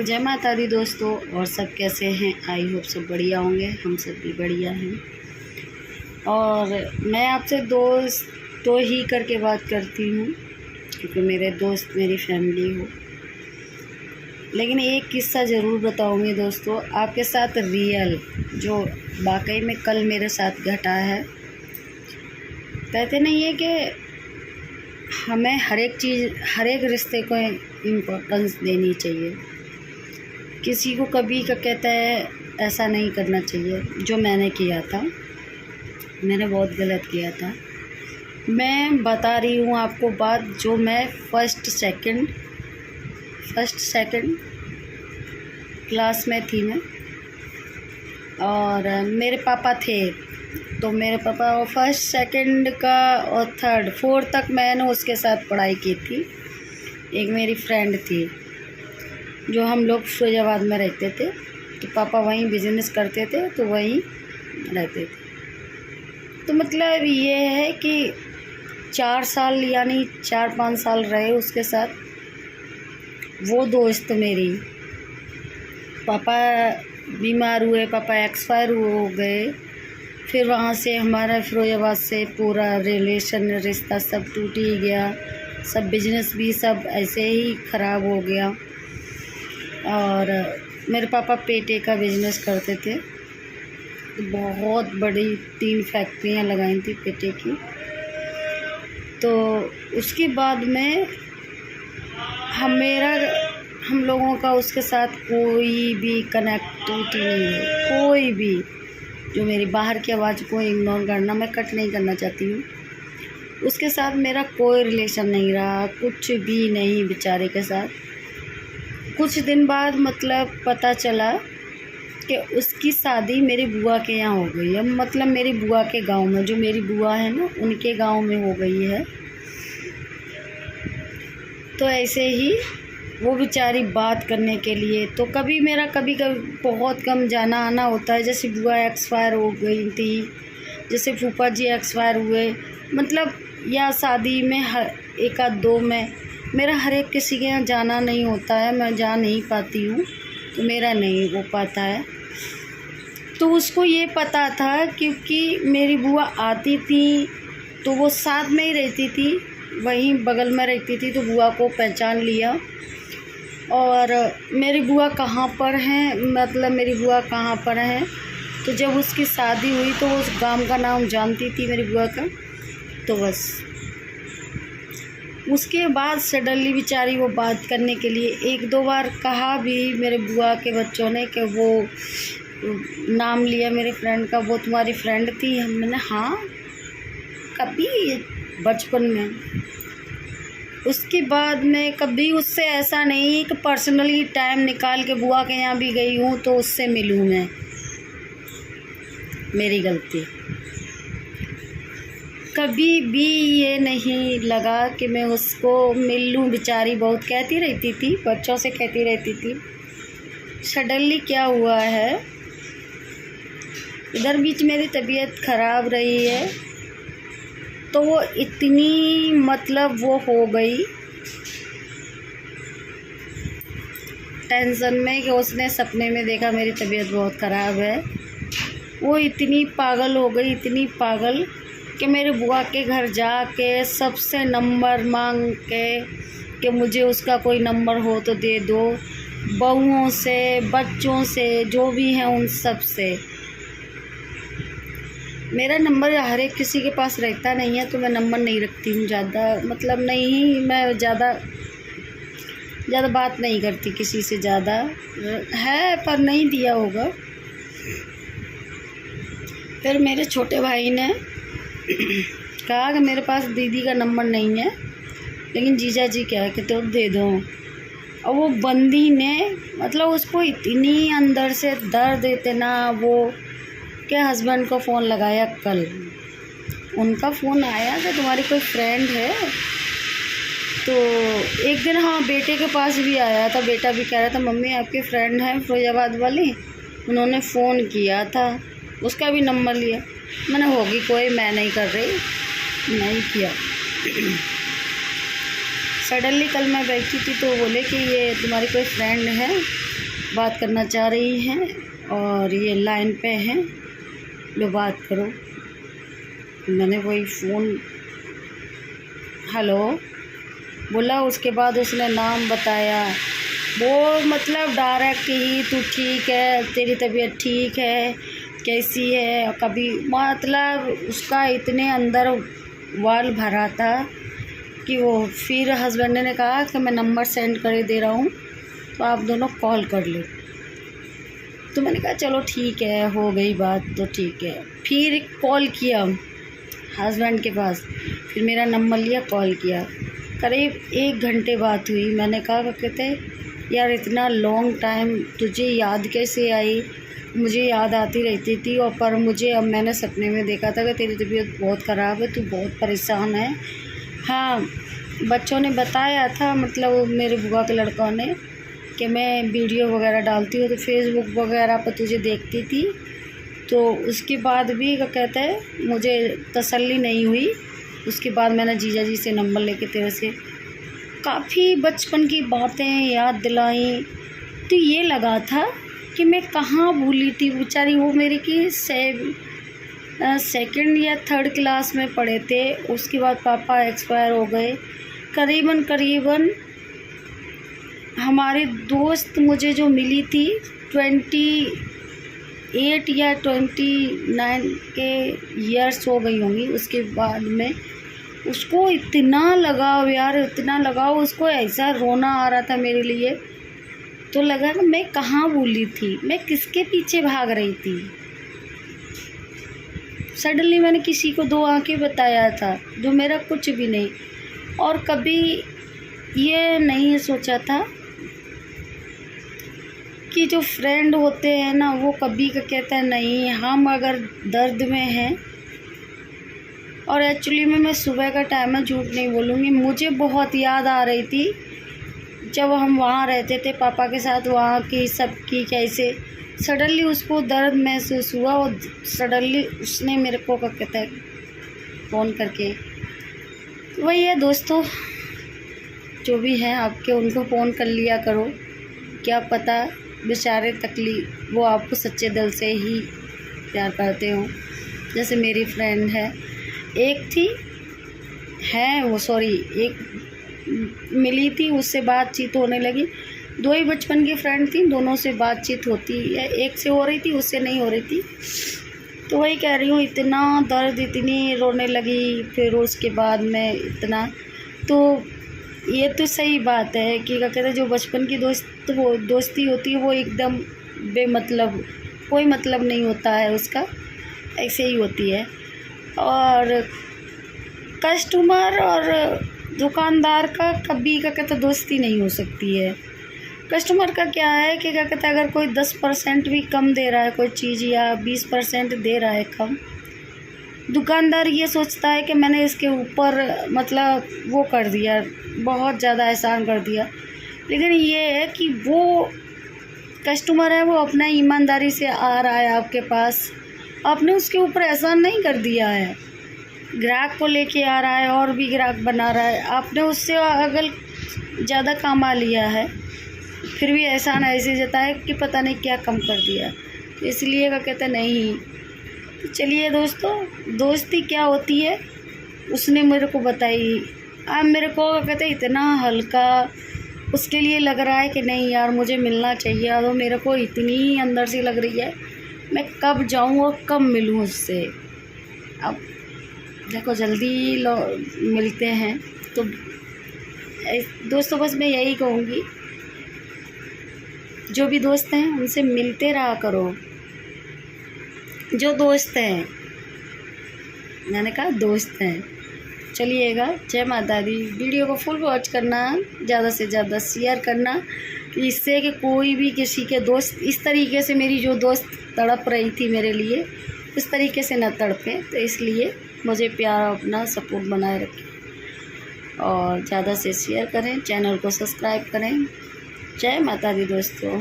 जय माता दी दोस्तों। और सब कैसे हैं? आई होप सब बढ़िया होंगे। हम सब भी बढ़िया हैं। और मैं आपसे दोस्तों ही करके बात करती हूँ, क्योंकि मेरे दोस्त मेरी फैमिली हो। लेकिन एक किस्सा ज़रूर बताऊँगी दोस्तों आपके साथ, रियल, जो वाकई में कल मेरे साथ घटा है। कहते नहीं है कि हमें हर एक चीज़, हर एक रिश्ते को इम्पोर्टेंस देनी चाहिए। किसी को कभी का कहता है ऐसा नहीं करना चाहिए। जो मैंने किया था, मैंने बहुत गलत किया था। मैं बता रही हूँ आपको बात, जो मैं फर्स्ट सेकंड क्लास में थी मैं, और मेरे पापा थे। तो मेरे पापा फर्स्ट सेकंड का और थर्ड फोर्थ तक मैंने उसके साथ पढ़ाई की थी। एक मेरी फ्रेंड थी, जो हम लोग फिरोजाबाद में रहते थे। तो पापा वहीं बिजनेस करते थे, तो वहीं रहते थे। तो मतलब ये है कि 4 साल यानी 4-5 साल रहे उसके साथ। वो दोस्त मेरी, पापा बीमार हुए, पापा एक्सपायर हो गए। फिर वहाँ से हमारा फिरोजाबाद से पूरा रिश्ता सब टूट ही गया। सब बिजनेस भी सब ऐसे ही ख़राब हो गया। और मेरे पापा पेटे का बिजनेस करते थे। बहुत बड़ी 3 फैक्ट्रियाँ लगाई थी पेटे की। तो उसके बाद में हम लोगों का उसके साथ कोई भी कनेक्टिविटी नहीं है। कोई भी, जो मेरी बाहर की आवाज़ को इग्नोर करना, मैं कट नहीं करना चाहती हूँ। उसके साथ मेरा कोई रिलेशन नहीं रहा, कुछ भी नहीं बेचारे के साथ। कुछ दिन बाद मतलब पता चला कि उसकी शादी मेरी बुआ के यहाँ हो गई है। मतलब मेरी बुआ के गांव में, जो मेरी बुआ है ना, उनके गांव में हो गई है। तो ऐसे ही वो बेचारी बात करने के लिए, तो कभी बहुत कम जाना आना होता है। जैसे बुआ एक्सपायर हो गई थी, जैसे फूफा जी एक्सपायर हुए, मतलब या शादी में हर 1-2 में मेरा हर एक किसी के यहाँ जाना नहीं होता है। मैं जा नहीं पाती हूँ, तो मेरा नहीं हो पाता है। तो उसको ये पता था, क्योंकि मेरी बुआ आती थी तो वो साथ में ही रहती थी, वहीं बगल में रहती थी। तो बुआ को पहचान लिया। और मेरी बुआ कहाँ पर हैं, मतलब मेरी बुआ कहाँ पर हैं, तो जब उसकी शादी हुई तो उस गांव का नाम जानती थी मेरी बुआ का। तो बस उसके बाद सडनली बेचारी वो बात करने के लिए 1-2 बार कहा भी मेरे बुआ के बच्चों ने कि वो नाम लिया मेरे फ्रेंड का, वो तुम्हारी फ्रेंड थी? हमने हाँ, कभी बचपन में। उसके बाद में कभी उससे ऐसा नहीं कि पर्सनली टाइम निकाल के बुआ के यहाँ भी गई हूँ तो उससे मिलूँ मैं। मेरी गलती। कभी भी ये नहीं लगा कि मैं उसको मिल लूँ। बेचारी बहुत कहती रहती थी, बच्चों से कहती रहती थी। सडनली क्या हुआ है, इधर बीच मेरी तबीयत ख़राब रही है, तो वो इतनी मतलब वो हो गई टेंशन में कि उसने सपने में देखा मेरी तबीयत बहुत ख़राब है। वो इतनी पागल हो गई, इतनी पागल, कि मेरे बुआ के घर जाके सबसे नंबर मांग के कि मुझे उसका कोई नंबर हो तो दे दो। बहुओं से, बच्चों से, जो भी हैं उन सब से। मेरा नंबर हर एक किसी के पास रहता नहीं है, तो मैं नंबर नहीं रखती हूँ ज़्यादा। मतलब नहीं, मैं ज़्यादा बात नहीं करती किसी से। ज़्यादा है पर नहीं दिया होगा। फिर मेरे छोटे भाई ने कहा कि मेरे पास दीदी का नंबर नहीं है, लेकिन जीजा जी क्या है कि तो दे दो। और वो बंदी ने मतलब उसको इतनी अंदर से दर्द, इतना वो के हस्बैंड को फ़ोन लगाया कल। उनका फ़ोन आया कि तुम्हारी कोई फ्रेंड है। तो एक दिन हाँ, बेटे के पास भी आया था। बेटा भी कह रहा था मम्मी आपकी फ्रेंड है फिरोजाबाद वाली, उन्होंने फ़ोन किया था, उसका भी नंबर लिया। मैंने होगी कोई, मैं नहीं कर रही, नहीं किया। सडनली कल मैं बैठी थी तो बोले कि ये तुम्हारी कोई फ्रेंड है, बात करना चाह रही हैं और ये लाइन पे हैं, लो बात करो। मैंने वही फ़ोन हेलो बोला, उसके बाद उसने नाम बताया। वो मतलब डायरेक्ट ही तू ठीक है, तेरी तबीयत ठीक है, कैसी है, कभी मतलब उसका इतने अंदर वाल भरा था कि वो फिर हस्बैंड ने कहा कि मैं नंबर सेंड कर दे रहा हूँ तो आप दोनों कॉल कर लो। तो मैंने कहा चलो ठीक है, हो गई बात तो ठीक है। फिर कॉल किया हस्बैंड के पास, फिर मेरा नंबर लिया, कॉल किया, करीब 1 घंटे बात हुई। मैंने कहा कहते यार इतना लॉन्ग टाइम तुझे याद कैसे आई? मुझे याद आती रहती थी और पर मुझे अब मैंने सपने में देखा था कि तेरी तबीयत बहुत ख़राब है, तू बहुत परेशान है। हाँ, बच्चों ने बताया था, मतलब मेरे बुआ के लड़कों ने, कि मैं वीडियो वगैरह डालती हूँ तो फेसबुक वगैरह पर तुझे देखती थी। तो उसके बाद भी क्या कहते हैं मुझे तसल्ली नहीं हुई। उसके बाद मैंने जीजा जी से नंबर लेके तेरे से काफ़ी बचपन की बातें याद दिलाई। तो ये लगा था कि मैं कहाँ भूली थी बेचारी। वो मेरी की सेकंड या थर्ड क्लास में पढ़े थे, उसके बाद पापा एक्सपायर हो गए। करीबन हमारी दोस्त मुझे जो मिली थी 28 या 29 के ईयर्स हो गई होंगी। उसके बाद में उसको इतना लगाव यार, इतना लगाव, उसको ऐसा रोना आ रहा था मेरे लिए। तो लगा कि मैं कहाँ भूली थी, मैं किसके पीछे भाग रही थी। सडनली मैंने किसी को 2 आंखें बताया था जो मेरा कुछ भी नहीं, और कभी ये नहीं सोचा था कि जो फ्रेंड होते हैं ना वो कभी का कहते हैं नहीं, हम अगर दर्द में हैं। और एक्चुअली में मैं सुबह का टाइम है, झूठ नहीं बोलूँगी, मुझे बहुत याद आ रही थी जब हम वहाँ रहते थे पापा के साथ, वहाँ की सबकी कैसे सडनली उसको दर्द महसूस हुआ और सडनली उसने मेरे को क्या कहता है फ़ोन करके। वही है दोस्तों, जो भी हैं आपके उनको फ़ोन कर लिया करो, क्या पता बेचारे तकलीफ वो आपको सच्चे दिल से ही प्यार करते हो। जैसे मेरी फ्रेंड है, एक थी है वो सॉरी एक मिली थी, उससे बातचीत होने लगी। 2 ही बचपन की फ्रेंड थी, दोनों से बातचीत होती है, एक से हो रही थी, उससे नहीं हो रही थी। तो वही कह रही हूँ, इतना दर्द, इतनी रोने लगी। फिर उसके बाद में इतना, तो ये तो सही बात है कि क्या कहते हैं जो बचपन की दोस्ती होती है वो एकदम बेमतलब, कोई मतलब नहीं होता है उसका, ऐसे ही होती है। और कस्टमर और दुकानदार का कभी क्या कहते दोस्ती नहीं हो सकती है। कस्टमर का क्या है कि क्या कहते हैं अगर कोई 10% भी कम दे रहा है कोई चीज़ या 20% दे रहा है कम, दुकानदार ये सोचता है कि मैंने इसके ऊपर मतलब वो कर दिया, बहुत ज़्यादा एहसान कर दिया। लेकिन ये है कि वो कस्टमर है, वो अपना ईमानदारी से आ रहा है आपके पास, आपने उसके ऊपर एहसान नहीं कर दिया है। ग्राहक को लेके आ रहा है और भी ग्राहक बना रहा है, आपने उससे अगर ज़्यादा कमा लिया है, फिर भी एहसान ऐसे जताया कि पता नहीं क्या कम कर दिया। तो इसलिए क्या कहते नहीं। तो चलिए दोस्तों, दोस्ती क्या होती है उसने मेरे को बताई। अब मेरे को कहते इतना हल्का उसके लिए लग रहा है कि नहीं यार मुझे मिलना चाहिए। और वो मेरे को इतनी अंदर से लग रही है मैं कब जाऊं और कब मिलूं उससे। अब देखो जल्दी मिलते हैं। तो दोस्तों बस मैं यही कहूँगी, जो भी दोस्त हैं उनसे मिलते रहा करो। जो दोस्त हैं, मैंने कहा दोस्त हैं। चलिएगा, जय माता दी। वीडियो को फुल वॉच करना, ज़्यादा से ज़्यादा शेयर करना, इससे कि कोई भी किसी के दोस्त इस तरीके से, मेरी जो दोस्त तड़प रही थी मेरे लिए, इस तरीके से न तड़पें। तो इसलिए मुझे प्यार अपना सपोर्ट बनाए रखें और ज़्यादा से शेयर करें, चैनल को सब्सक्राइब करें। जय माता दी दोस्तों।